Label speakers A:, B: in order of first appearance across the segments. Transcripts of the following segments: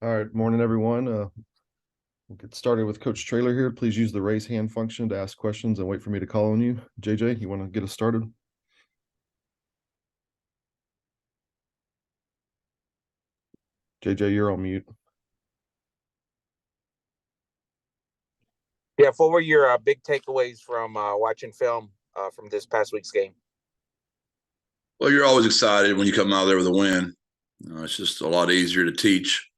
A: All right, morning everyone. We'll get started with Coach Traylor here. Please use the raise hand function to ask questions and wait for me to call on you. JJ, you want to get us started? JJ, you're on mute.
B: Jeff, what were your big takeaways from watching film from this past week's game?
C: Well, you're always excited when you come out there with a win. It's just a lot easier to teach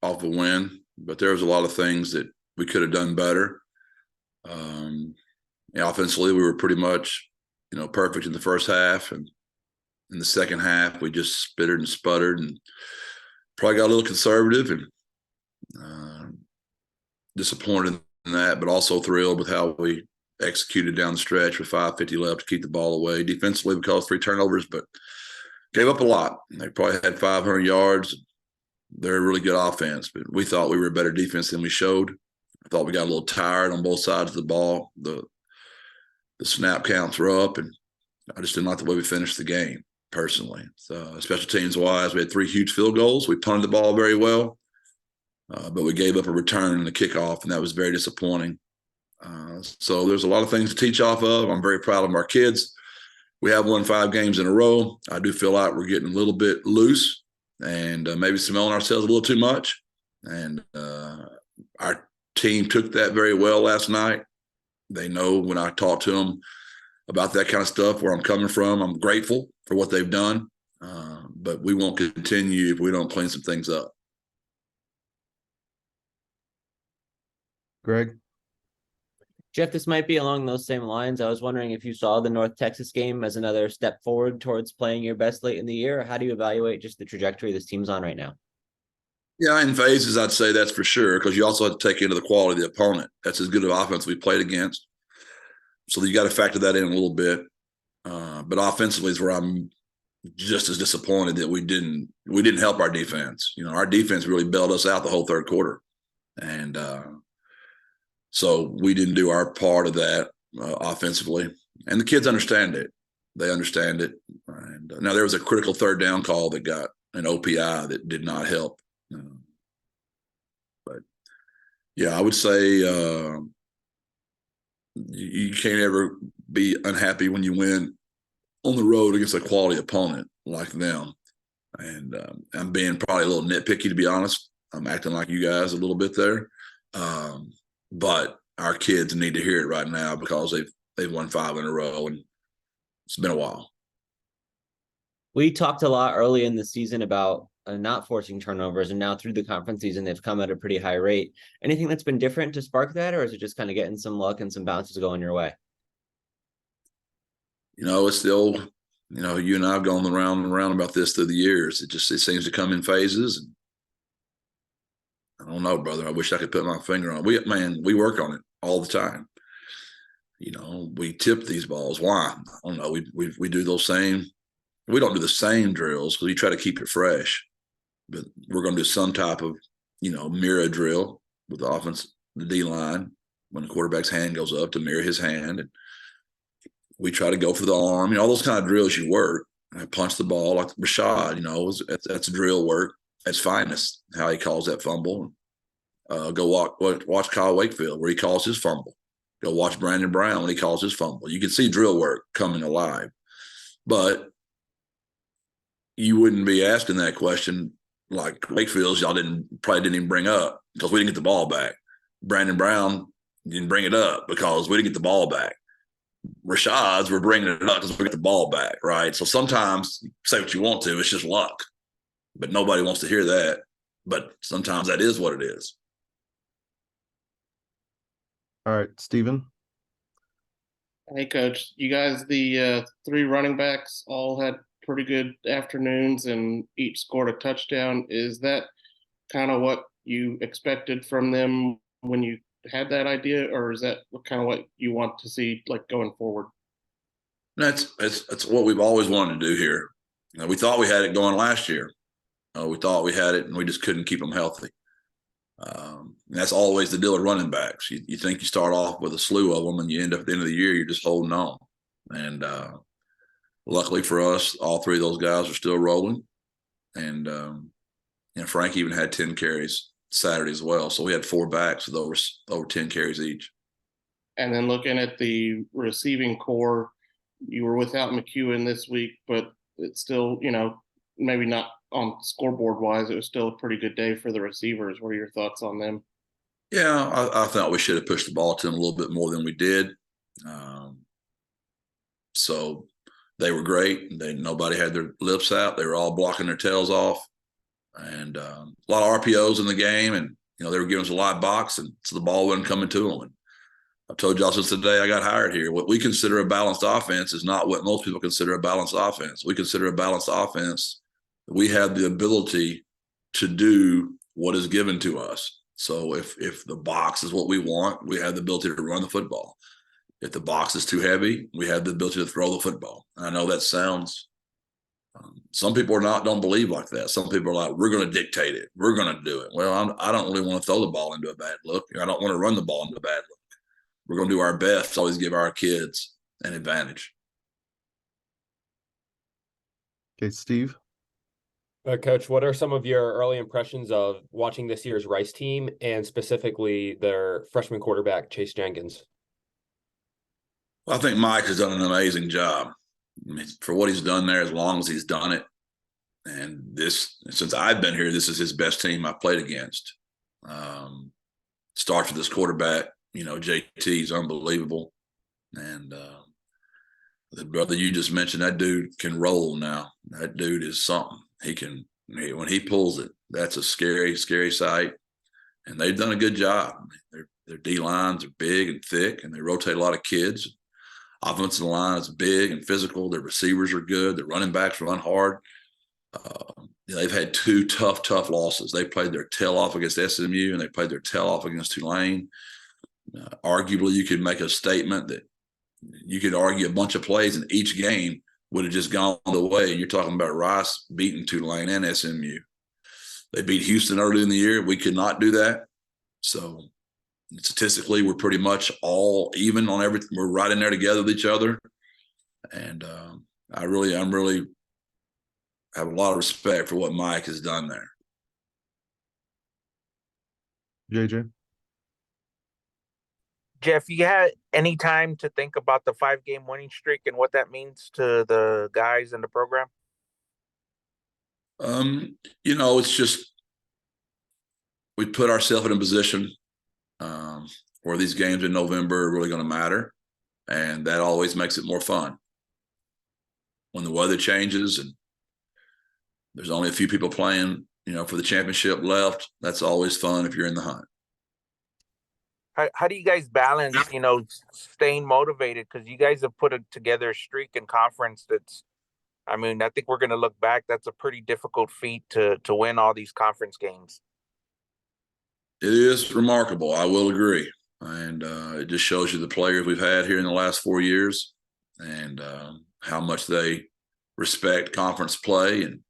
C: off a win, but there was a lot of things that we could have done better. Offensively, we were pretty much, perfect in the first half, and in the second half, we just spittered and sputtered, and probably got a little conservative and disappointed in that, but also thrilled with how we executed down the stretch with 5:50 left to keep the ball away. Defensively, we caused 3 turnovers, but gave up a lot. They probably had 500 yards. They're a really good offense, but we thought we were a better defense than we showed. I thought we got a little tired on both sides of the ball. The snap counts were up, and I just didn't like the way we finished the game, personally. So special teams-wise, we had 3 huge field goals. We punted the ball very well, but we gave up a return and a kickoff, and that was very disappointing. So there's a lot of things to teach off of. I'm very proud of our kids. We have won 5 games in a row. I do feel like we're getting a little bit loose and maybe smelling ourselves a little too much. And our team took that very well last night. They know when I talk to them about that kind of stuff, where I'm coming from. I'm grateful for what they've done, but we won't continue if we don't clean some things up.
A: Greg?
D: Jeff, this might be along those same lines. I was wondering if you saw the North Texas game as another step forward towards playing your best late in the year. Or how do you evaluate just the trajectory this team's on right now?
C: Yeah, in phases, I'd say that's for sure, because you also have to take into the quality of the opponent. That's as good of offense we played against. So you got to factor that in a little bit. But offensively is where I'm just as disappointed that we didn't help our defense. Our defense really bailed us out the whole third quarter. And so we didn't do our part of that offensively. And the kids understand it. They understand it. And now there was a critical third down call that got an OPI that did not help. But, yeah, I would say you can't ever be unhappy when you win on the road against a quality opponent like them. And I'm being probably a little nitpicky, to be honest. I'm acting like you guys a little bit there. But our kids need to hear it right now, because they've won 5 in a row, and it's been a while.
D: We talked a lot early in the season about not forcing turnovers, and now through the conference season, they've come at a pretty high rate. Anything that's been different to spark that, or is it just kind of getting some luck and some bounces going your way?
C: It's still, you and I have gone around and around about this through the years. It seems to come in phases. And I don't know, brother. I wish I could put my finger on it. We work on it all the time. We tip these balls. Why? I don't know. We do those same. We don't do the same drills because we try to keep it fresh. But we're going to do some type of, mirror drill with the offense, the D line, when the quarterback's hand goes up to mirror his hand. And we try to go for the arm. All those kind of drills you work. I punch the ball like Rashad, that's drill work. That's finest, how he calls that fumble. Go watch Kyle Wakefield where he calls his fumble. Go watch Brandon Brown when he calls his fumble. You can see drill work coming alive. But you wouldn't be asking that question like Wakefield's y'all probably didn't even bring up, because we didn't get the ball back. Brandon Brown didn't bring it up because we didn't get the ball back. Rashad's were bringing it up because we got the ball back, right? So sometimes say what you want to, it's just luck. But nobody wants to hear that. But sometimes that is what it is.
A: All right, Steven.
E: Hey, Coach. You guys, the 3 running backs all had pretty good afternoons and each scored a touchdown. Is that kind of what you expected from them when you had that idea, or is that kind of what you want to see going forward?
C: That's what we've always wanted to do here. We thought we had it going last year. We thought we had it, and we just couldn't keep them healthy. That's always the deal with running backs. You think you start off with a slew of them, and you end up at the end of the year, you're just holding on. And luckily for us, all 3 of those guys are still rolling. And, And Frank even had 10 carries Saturday as well. So we had 4 backs with over 10 carries each.
E: And then looking at the receiving core, you were without McEwen this week, but it's still, maybe not on scoreboard wise, it was still a pretty good day for the receivers. What are your thoughts on them?
C: Yeah, I thought we should have pushed the ball to them a little bit more than we did. So they were great. Nobody had their lips out. They were all blocking their tails off. And a lot of RPOs in the game. And, they were giving us a live box, and so the ball wasn't coming to them. And I've told y'all since the day I got hired here, what we consider a balanced offense is not what most people consider a balanced offense. We consider a balanced offense. We have the ability to do what is given to us. So if the box is what we want, we have the ability to run the football. If the box is too heavy, we have the ability to throw the football. And I know that sounds some people don't believe like that. Some people are like, we're going to dictate it. We're going to do it. Well, I don't really want to throw the ball into a bad look. I don't want to run the ball into a bad look. We're going to do our best to always give our kids an advantage.
A: Okay, Steve.
F: Coach, what are some of your early impressions of watching this year's Rice team, and specifically their freshman quarterback, Chase Jenkins?
C: Well, I think Mike has done an amazing job. For what he's done there, as long as he's done it. And since I've been here, this is his best team I've played against. Starts with this quarterback, JT is unbelievable. And the brother you just mentioned, that dude can roll now. That dude is something. When he pulls it, that's a scary, scary sight. And they've done a good job. Their D lines are big and thick, and they rotate a lot of kids. Offensive line is big and physical. Their receivers are good. Their running backs run hard. They've had 2 tough losses. They played their tail off against SMU, and they played their tail off against Tulane. Arguably, you could make a statement that you could argue a bunch of plays in each game would have just gone the way. And you're talking about Rice beating Tulane and SMU. They beat Houston early in the year. We could not do that. So statistically, we're pretty much all even on everything. We're right in there together with each other. And I'm really have a lot of respect for what Mike has done there.
A: JJ.
B: Jeff, you had any time to think about the 5-game winning streak and what that means to the guys in the program?
C: It's just we put ourselves in a position where these games in November are really going to matter, and that always makes it more fun. When the weather changes and there's only a few people playing, for the championship left, that's always fun if you're in the hunt.
B: How do you guys balance, staying motivated? Because you guys have put together a streak in conference I think we're going to look back. That's a pretty difficult feat to win all these conference games.
C: It is remarkable. I will agree. And it just shows you the players we've had here in the last 4 years and how much they respect conference play and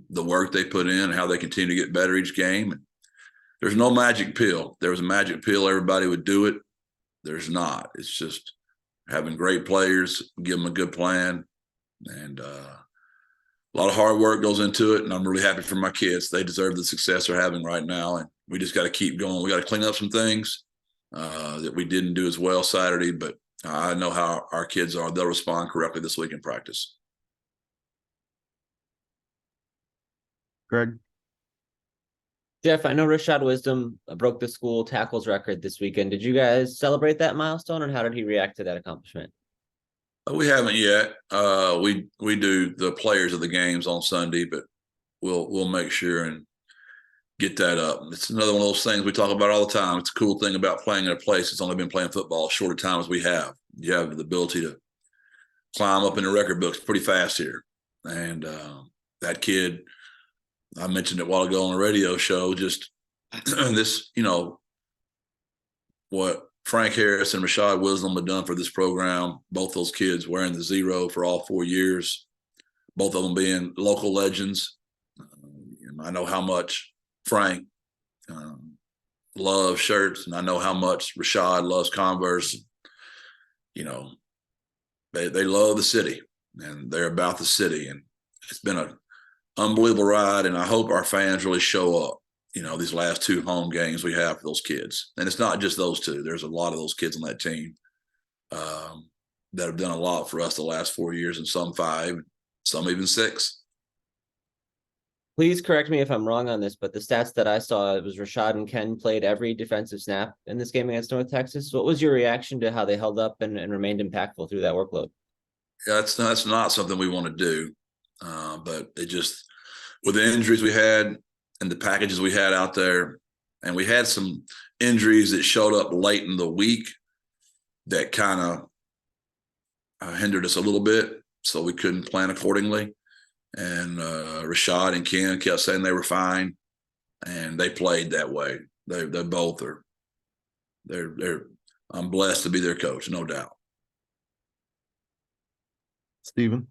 C: the work they put in and how they continue to get better each game. And there's no magic pill. If there was a magic pill, everybody would do it. There's not. It's just having great players, give them a good plan. And a lot of hard work goes into it. And I'm really happy for my kids. They deserve the success they're having right now. And we just got to keep going. We got to clean up some things that we didn't do as well Saturday. But I know how our kids are. They'll respond correctly this week in practice.
A: Greg.
D: Jeff, I know Rashad Wisdom broke the school tackles record this weekend. Did you guys celebrate that milestone, and how did he react to that accomplishment?
C: We haven't yet. We do the players of the games on Sunday, but we'll make sure and get that up. It's another one of those things we talk about all the time. It's a cool thing about playing in a place that's only been playing football as short a time as we have. You have the ability to climb up in the record books pretty fast here. And that kid, I mentioned it a while ago on a radio show, just this, what Frank Harris and Rashad Wisdom have done for this program, both those kids wearing the 0 for all 4 years, both of them being local legends. I know how much Frank loves shirts, and I know how much Rashad loves Converse. They love the city, and they're about the city. And it's been a unbelievable ride, and I hope our fans really show up. These last 2 home games we have for those kids, and it's not just those 2. There's a lot of those kids on that team that have done a lot for us the last 4 years, and some 5, some even 6.
D: Please correct me if I'm wrong on this, but the stats that I saw, it was Rashad and Ken played every defensive snap in this game against North Texas. What was your reaction to how they held up and remained impactful through that workload?
C: Yeah, that's not something we want to do, but it just, with the injuries we had and the packages we had out there, and we had some injuries that showed up late in the week that kind of hindered us a little bit, so we couldn't plan accordingly. And Rashad and Ken kept saying they were fine, and they played that way. They both are. They're. I'm blessed to be their coach, no doubt.
A: Stephen.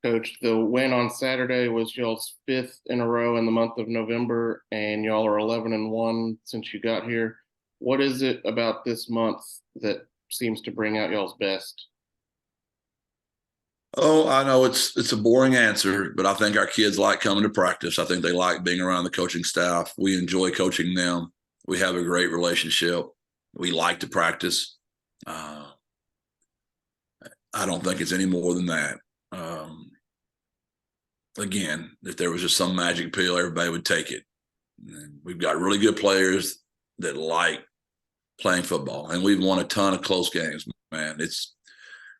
E: Coach, the win on Saturday was y'all's 5th in a row in the month of November, and y'all are 11-1 since you got here. What is it about this month that seems to bring out y'all's best?
C: Oh, I know it's a boring answer, but I think our kids like coming to practice. I think they like being around the coaching staff. We enjoy coaching them. We have a great relationship. We like to practice. I don't think it's any more than that. Again, if there was just some magic pill, everybody would take it. And we've got really good players that like playing football, and we've won a ton of close games, man. It's,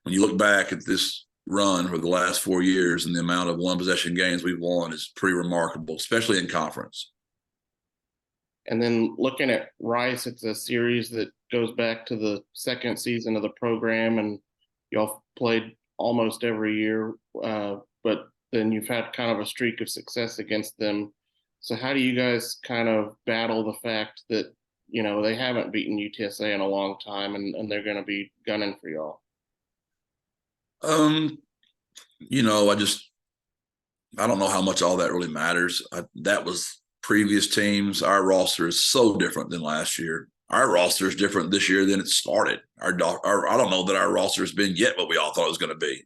C: when you look back at this run for the last 4 years and the amount of 1-possession games we've won is pretty remarkable, especially in conference.
E: And then looking at Rice, it's a series that goes back to the 2nd season of the program, and y'all played almost every year, but then you've had kind of a streak of success against them. So how do you guys kind of battle the fact that, they haven't beaten UTSA in a long time, and they're going to be gunning for y'all?
C: I don't know how much all that really matters. That was previous teams. Our roster is so different than last year. Our roster is different this year than it started. I don't know that our roster has been yet what we all thought it was going to be.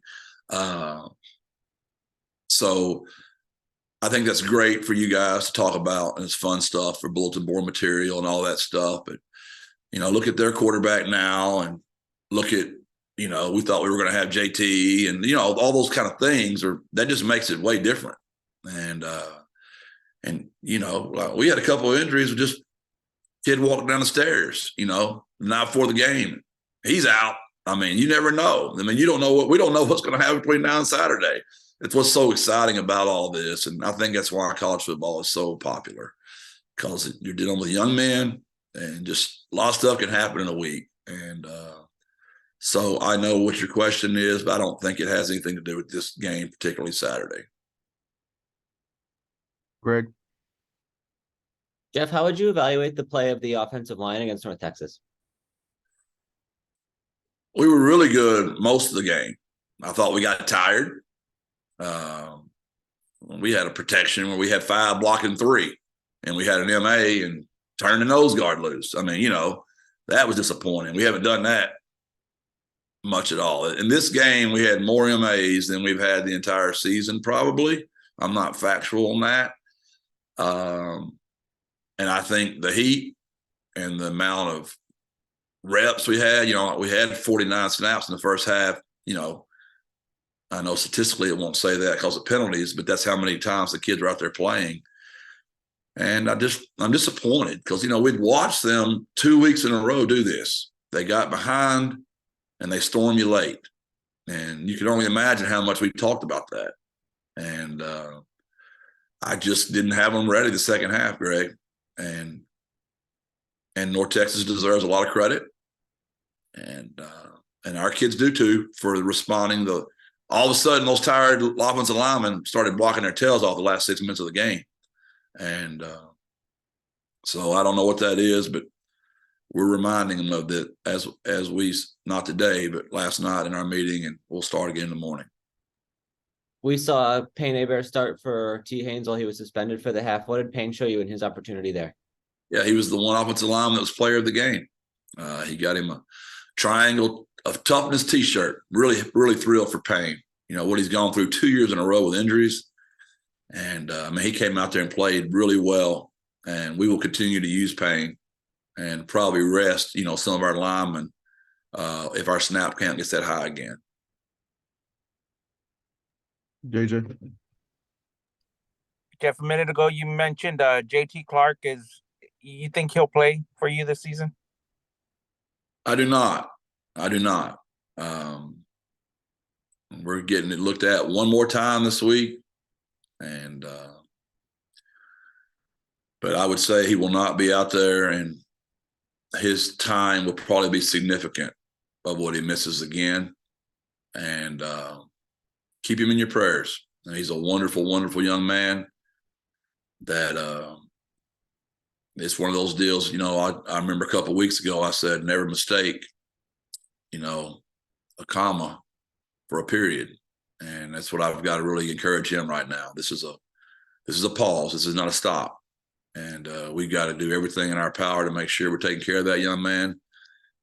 C: So I think that's great for you guys to talk about, and it's fun stuff for bulletin board material and all that stuff. But, look at their quarterback now, and look at, we thought we were going to have JT, and, all those kind of things that just makes it way different. And we had a couple of injuries with just kid walking down the stairs, the night before the game. He's out. I mean, you never know. I mean, we don't know what's going to happen between now and Saturday. It's what's so exciting about all this. And I think that's why college football is so popular, because you're dealing with young men, and just a lot of stuff can happen in a week. And so I know what your question is, but I don't think it has anything to do with this game, particularly Saturday.
A: Greg.
D: Jeff, how would you evaluate the play of the offensive line against North Texas?
C: We were really good most of the game. I thought we got tired. We had a protection where we had 5 blocking 3, and we had an MA and turned the nose guard loose. I mean, that was disappointing. We haven't done that much at all. In this game, we had more MAs than we've had the entire season, probably. I'm not factual on that. And I think the heat and the amount of reps we had, we had 49 snaps in the first half. I know statistically it won't say that because of penalties, but that's how many times the kids are out there playing. And I'm disappointed because, we'd watched them 2 weeks in a row do this. They got behind and they storm you late. And you can only imagine how much we talked about that. And I just didn't have them ready the second half, Greg. And North Texas deserves a lot of credit. And our kids do too, for responding all of a sudden, those tired offensive linemen started blocking their tails off the last 6 minutes of the game. And so I don't know what that is, but we're reminding them of that as we, not today, but last night in our meeting, and we'll start again in the morning.
D: We saw Payne Hebert start for T. Haynes while he was suspended for the half. What did Payne show you in his opportunity there?
C: Yeah, he was the one offensive lineman that was player of the game. He got him a triangle of toughness T-shirt. Really, really thrilled for Payne. you know, what he's gone through 2 years in a row with injuries. And I mean, he came out there and played really well. And we will continue to use Payne and probably rest, you know, some of our linemen if our snap count gets that high again.
A: JJ.
B: Jeff, a minute ago you mentioned JT Clark you think he'll play for you this season?
C: I do not. We're getting it looked at one more time this week. And but I would say he will not be out there, and his time will probably be significant of what he misses again. And keep him in your prayers. And he's a wonderful, wonderful young man that it's one of those deals, you know, I remember a couple of weeks ago I said, never mistake, you know, a comma for a period. And that's what I've got to really encourage him right now. This is a pause. This is not a stop. And we've got to do everything in our power to make sure we're taking care of that young man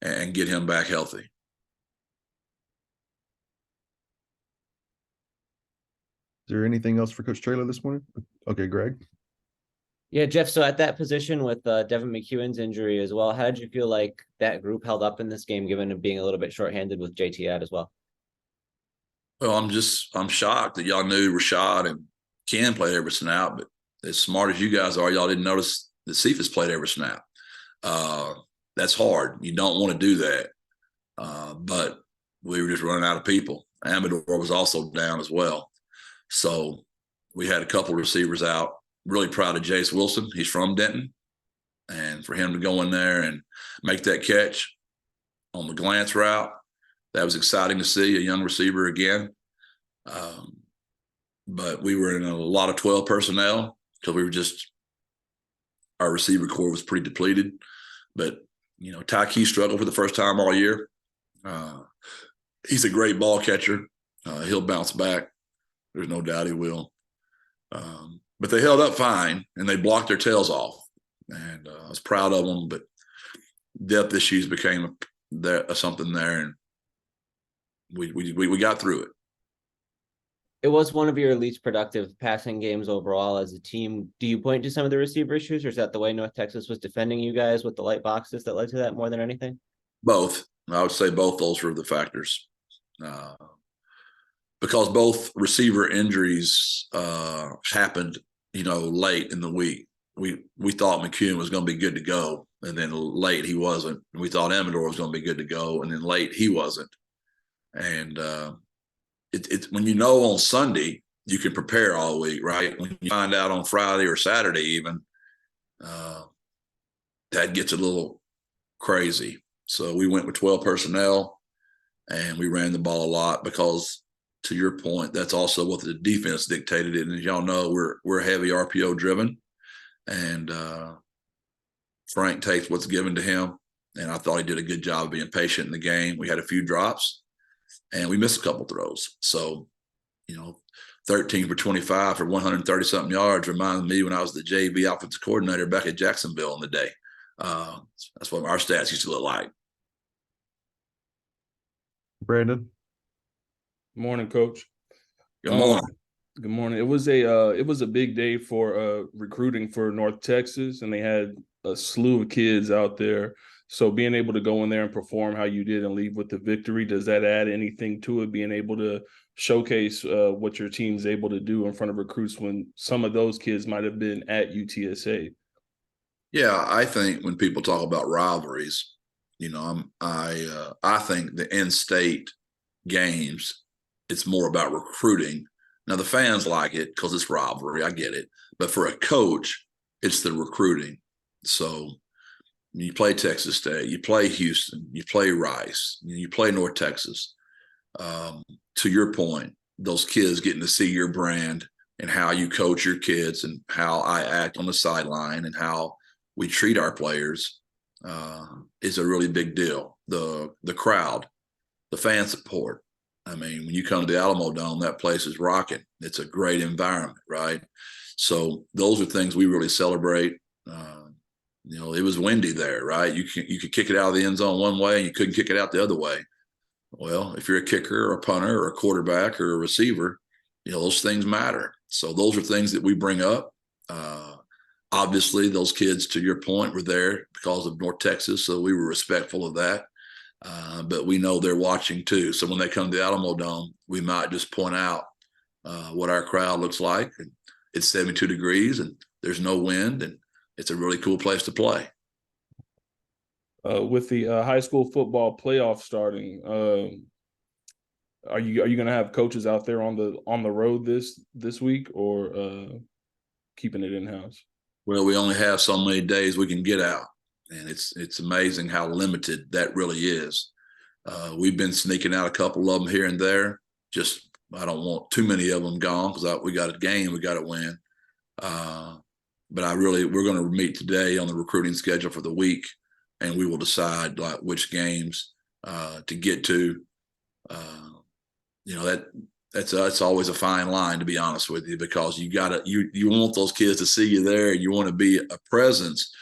C: and get him back healthy. Is
A: there anything else for Coach Traylor this morning? Okay, Greg.
D: Yeah, Jeff, so at that position with Devin McEwen's injury as well, how did you feel like that group held up in this game, given it being a little bit shorthanded with JT out as well?
C: Well, I'm shocked that y'all knew Rashad and Ken played every snap, but as smart as you guys are, y'all didn't notice that Cephas played every snap. That's hard. You don't want to do that. But we were just running out of people. Amador was also down as well. So we had a couple receivers out. Really proud of Jace Wilson. He's from Denton. And for him to go in there and make that catch on the glance route, that was exciting to see, a young receiver again. But we were in a lot of 12 personnel because our receiver core was pretty depleted. But, you know, Tyke struggled for the first time all year. He's a great ball catcher. He'll bounce back. There's no doubt he will. But they held up fine, and they blocked their tails off. And I was proud of them, but depth issues became something there, and we got through it.
D: It was one of your least productive passing games overall as a team. Do you point to some of the receiver issues, or is that the way North Texas was defending you guys with the light boxes that led to that more than anything?
C: Both. I would say both those were the factors. Because both receiver injuries happened, you know, late in the week. We thought McCune was going to be good to go, and then late he wasn't. We thought Amador was going to be good to go, and then late he wasn't. And it's when you know on Sunday you can prepare all week, right? When you find out on Friday or Saturday even, that gets a little crazy. So we went with 12 personnel, and we ran the ball a lot because, to your point, that's also what the defense dictated. And as y'all know, we're heavy RPO driven, and Frank takes what's given to him. And I thought he did a good job of being patient in the game. We had a few drops, and we missed a couple throws. So, you know, 13 for 25 for 130 something yards reminds me when I was the JV offensive coordinator back at Jacksonville in the day. That's what our stats used to look like.
A: Brandon.
G: Morning, Coach.
C: Good morning.
G: Good morning. It was a big day for recruiting for North Texas, and they had a slew of kids out there. So being able to go in there and perform how you did and leave with the victory, does that add anything to it? Being able to showcase what your team's able to do in front of recruits when some of those kids might have been at UTSA.
C: Yeah, I think when people talk about rivalries, you know, I think the in-state games, it's more about recruiting. Now the fans like it because it's rivalry. I get it, but for a coach, it's the recruiting. So you play Texas State, you play Houston, you play Rice, you play North Texas. To your point, those kids getting to see your brand and how you coach your kids and how I act on the sideline and how we treat our players is a really big deal. The crowd, the fan support. I mean, when you come to the Alamo Dome, that place is rocking. It's a great environment, right? So those are things we really celebrate. You know, it was windy there, right? You could kick it out of the end zone one way and you couldn't kick it out the other way. Well, if you're a kicker or a punter or a quarterback or a receiver, those things matter. So those are things that we bring up. Obviously, those kids, to your point, were there because of North Texas, so we were respectful of that. But we know they're watching too. So when they come to the Alamo Dome, we might just point out what our crowd looks like. And it's 72 degrees and there's no wind, and it's a really cool place to play.
G: With the high school football playoff starting, are you going to have coaches out there on the road this week, or keeping it in house?
C: Well, we only have so many days we can get out, and it's amazing how limited that really is. We've been sneaking out a couple of them here and there. Just I don't want too many of them gone because we got a game we got to win. But we're going to meet today on the recruiting schedule for the week, and we will decide like which games to get to. That's always a fine line, to be honest with you, because you want those kids to see you there. You want to be a presence,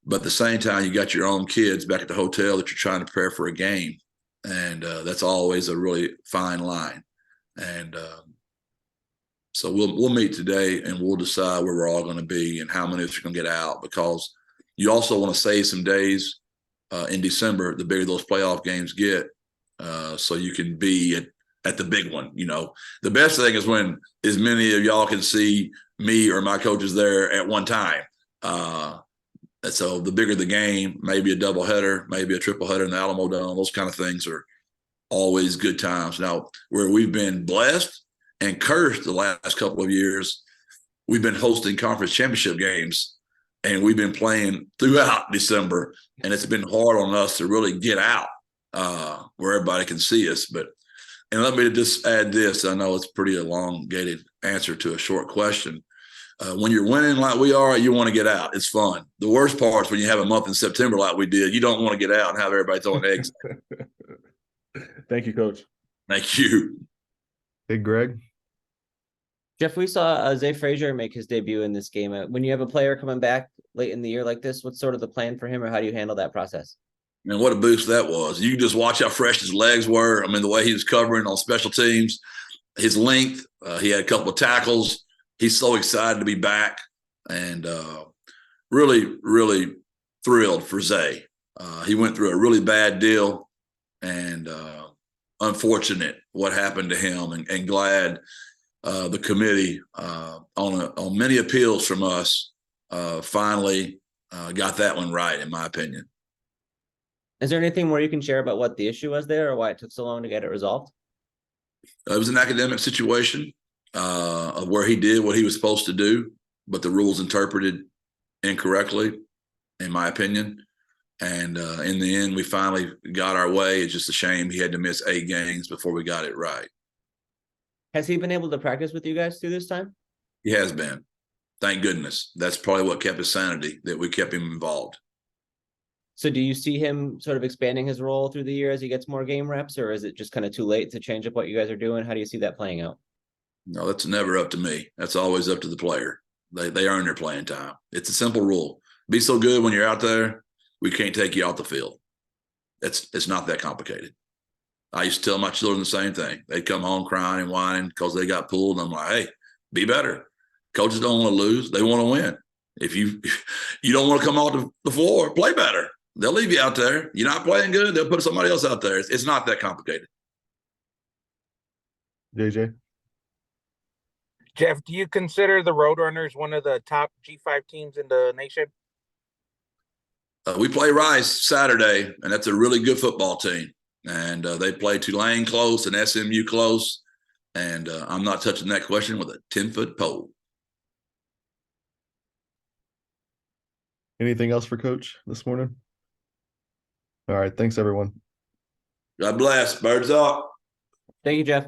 C: but at the same time, you got your own kids back at the hotel that you're trying to prepare for a game, and that's always a really fine line. And so we'll meet today, and we'll decide where we're all going to be and how many of us are going to get out, because you also want to save some days in December, the bigger those playoff games get, so you can be at the big one. The best thing is when as many of y'all can see me or my coaches there at one time. So the bigger the game, maybe a double header, maybe a triple header in the Alamo Dome, those kind of things are always good times. Now, where we've been blessed and cursed the last couple of years, we've been hosting conference championship games, and we've been playing throughout December, and it's been hard on us to really get out where everybody can see us. And let me just add this. I know it's a pretty elongated answer to a short question. When you're winning like we are, you want to get out. It's fun. The worst part is when you have a month in September like we did. You don't want to get out and have everybody throwing eggs.
G: Thank you, Coach.
C: Thank you.
A: Hey, Greg.
D: Jeff, we saw Zay Frasier make his debut in this game. When you have a player coming back late in the year like this, what's sort of the plan for him, or how do you handle that process?
C: Man, what a boost that was. You can just watch how fresh his legs were. I mean, the way he was covering on special teams, his length, he had a couple of tackles. He's so excited to be back, and really, really thrilled for Zay. He went through a really bad deal, and unfortunate what happened to him, and glad the committee on many appeals from us finally got that one right, in my opinion.
D: Is there anything more you can share about what the issue was there, or why it took so long to get it resolved?
C: It was an academic situation of where he did what he was supposed to do, but the rules interpreted incorrectly, in my opinion. And in the end, we finally got our way. It's just a shame he had to miss 8 games before we got it right.
D: Has he been able to practice with you guys through this time?
C: He has been. Thank goodness. That's probably what kept his sanity, that we kept him involved.
D: So do you see him sort of expanding his role through the year as he gets more game reps, or is it just kind of too late to change up what you guys are doing? How do you see that playing out?
C: No, that's never up to me. That's always up to the player. They earn their playing time. It's a simple rule. Be so good when you're out there, we can't take you off the field. It's not that complicated. I used to tell my children the same thing. They'd come home crying and whining because they got pulled. And I'm like, hey, be better. Coaches don't want to lose. They want to win. If you don't want to come off the floor, play better. They'll leave you out there. You're not playing good, they'll put somebody else out there. It's not that complicated.
A: JJ.
B: Jeff, do you consider the Roadrunners one of the top G5 teams in the nation?
C: We play Rice Saturday, and that's a really good football team. And they play Tulane close and SMU close. And I'm not touching that question with a 10-foot pole.
A: Anything else for Coach this morning? All right. Thanks, everyone.
C: God bless. Birds up.
D: Thank you, Jeff.